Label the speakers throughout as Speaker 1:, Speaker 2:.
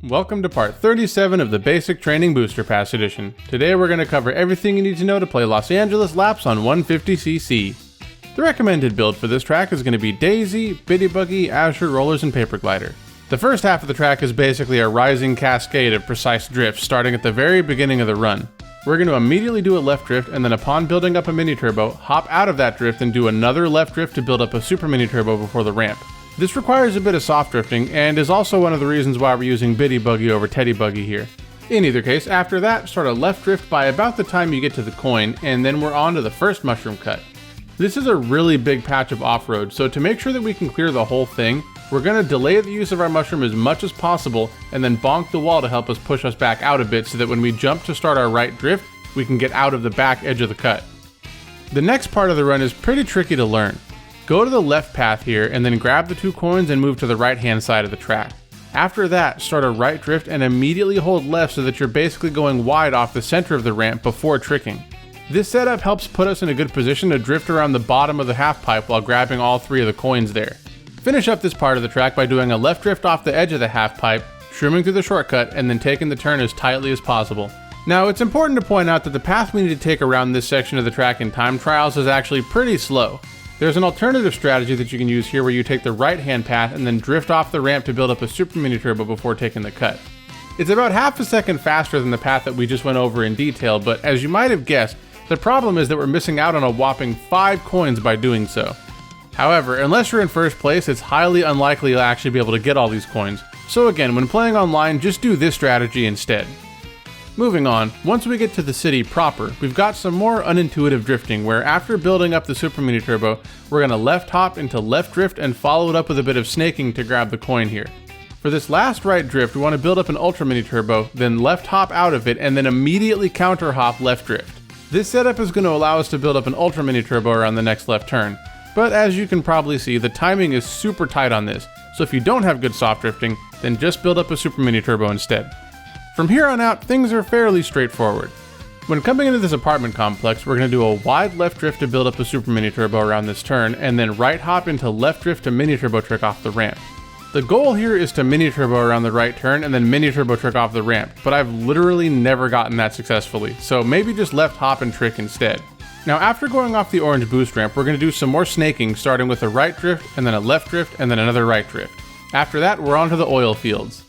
Speaker 1: Welcome to part 37 of the Basic Training Booster Pass Edition. Today we're going to cover everything you need to know to play Los Angeles laps on 150cc. The recommended build for this track is going to be Daisy, Bitty Buggy, Azure Rollers, and Paper Glider. The first half of the track is basically a rising cascade of precise drifts starting at the very beginning of the run. We're going to immediately do a left drift and then upon building up a mini turbo, hop out of that drift and do another left drift to build up a super mini turbo before the ramp. This requires a bit of soft drifting and is also one of the reasons why we're using Bitty Buggy over Teddy Buggy here. In either case, after that, start a left drift by about the time you get to the coin, and then we're on to the first mushroom cut. This is a really big patch of off-road, so to make sure that we can clear the whole thing, we're going to delay the use of our mushroom as much as possible and then bonk the wall to help us push us back out a bit so that when we jump to start our right drift, we can get out of the back edge of the cut. The next part of the run is pretty tricky to learn. Go to the left path here and then grab the 2 coins and move to the right hand side of the track. After that, start a right drift and immediately hold left so that you're basically going wide off the center of the ramp before tricking. This setup helps put us in a good position to drift around the bottom of the half pipe while grabbing all 3 of the coins there. Finish up this part of the track by doing a left drift off the edge of the half pipe, shrooming through the shortcut, and then taking the turn as tightly as possible. Now, it's important to point out that the path we need to take around this section of the track in time trials is actually pretty slow. There's an alternative strategy that you can use here where you take the right-hand path and then drift off the ramp to build up a super mini turbo before taking the cut. It's about half a second faster than the path that we just went over in detail, but as you might have guessed, the problem is that we're missing out on a whopping 5 coins by doing so. However, unless you're in first place, it's highly unlikely you'll actually be able to get all these coins. So again, when playing online, just do this strategy instead. Moving on, once we get to the city proper, we've got some more unintuitive drifting where after building up the super mini turbo, we're going to left hop into left drift and follow it up with a bit of snaking to grab the coin here. For this last right drift, we want to build up an ultra mini turbo, then left hop out of it and then immediately counter hop left drift. This setup is going to allow us to build up an ultra mini turbo around the next left turn, but as you can probably see, the timing is super tight on this, so if you don't have good soft drifting, then just build up a super mini turbo instead. From here on out, things are fairly straightforward. When coming into this apartment complex, we're going to do a wide left drift to build up a super mini turbo around this turn, and then right hop into left drift to mini turbo trick off the ramp. The goal here is to mini turbo around the right turn and then mini turbo trick off the ramp, but I've literally never gotten that successfully, so maybe just left hop and trick instead. Now after going off the orange boost ramp, we're going to do some more snaking, starting with a right drift, and then a left drift, and then another right drift. After that, we're on to the oil fields.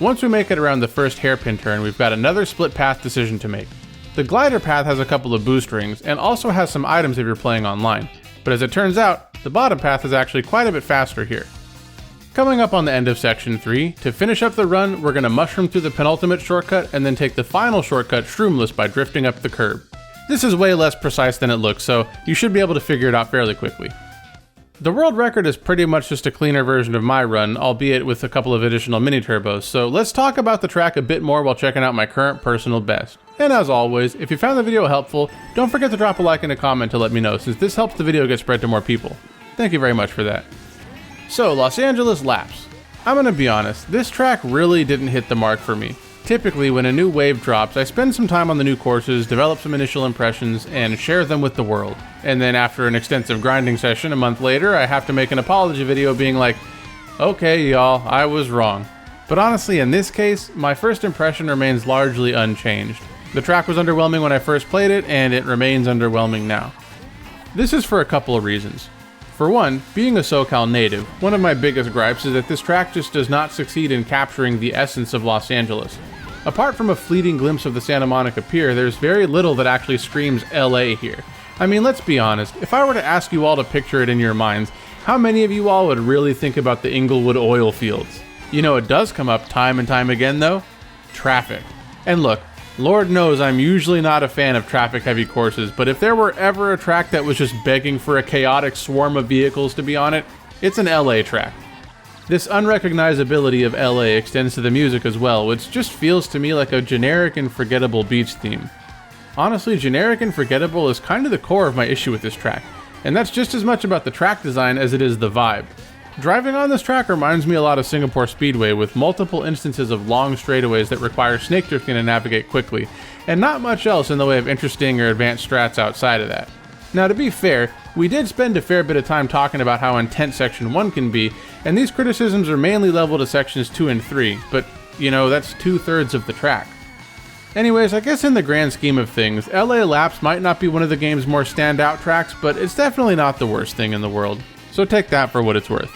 Speaker 1: Once we make it around the first hairpin turn, we've got another split path decision to make. The glider path has a couple of boost rings, and also has some items if you're playing online, but as it turns out, the bottom path is actually quite a bit faster here. Coming up on the end of section 3, to finish up the run, we're going to mushroom through the penultimate shortcut and then take the final shortcut shroomless by drifting up the curb. This is way less precise than it looks, so you should be able to figure it out fairly quickly. The world record is pretty much just a cleaner version of my run, albeit with a couple of additional mini turbos, so let's talk about the track a bit more while checking out my current personal best. And as always, if you found the video helpful, don't forget to drop a like and a comment to let me know, since this helps the video get spread to more people. Thank you very much for that. So, Los Angeles laps. I'm gonna be honest, this track really didn't hit the mark for me. Typically, when a new wave drops, I spend some time on the new courses, develop some initial impressions, and share them with the world. And then after an extensive grinding session a month later, I have to make an apology video being like, okay y'all, I was wrong. But honestly, in this case, my first impression remains largely unchanged. The track was underwhelming when I first played it, and it remains underwhelming now. This is for a couple of reasons. For one, being a SoCal native, one of my biggest gripes is that this track just does not succeed in capturing the essence of Los Angeles. Apart from a fleeting glimpse of the Santa Monica Pier, there's very little that actually screams LA here. I mean, let's be honest, if I were to ask you all to picture it in your minds, how many of you all would really think about the Inglewood oil fields? You know, it does come up time and time again though, traffic. And look, Lord knows I'm usually not a fan of traffic-heavy courses, but if there were ever a track that was just begging for a chaotic swarm of vehicles to be on it, it's an LA track. This unrecognizability of LA extends to the music as well, which just feels to me like a generic and forgettable beach theme. Honestly, generic and forgettable is kind of the core of my issue with this track, and that's just as much about the track design as it is the vibe. Driving on this track reminds me a lot of Singapore Speedway, with multiple instances of long straightaways that require snake drifting to navigate quickly, and not much else in the way of interesting or advanced strats outside of that. Now to be fair, we did spend a fair bit of time talking about how intense Section 1 can be, and these criticisms are mainly leveled to Sections 2 and 3, but you know, that's 2/3 of the track. Anyways, I guess in the grand scheme of things, LA Laps might not be one of the game's more standout tracks, but it's definitely not the worst thing in the world, so take that for what it's worth.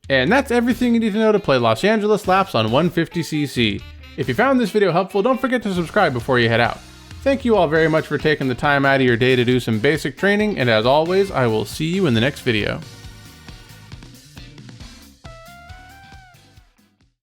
Speaker 1: And that's everything you need to know to play Los Angeles Laps on 150cc. If you found this video helpful, don't forget to subscribe before you head out. Thank you all very much for taking the time out of your day to do some basic training, and as always, I will see you in the next video.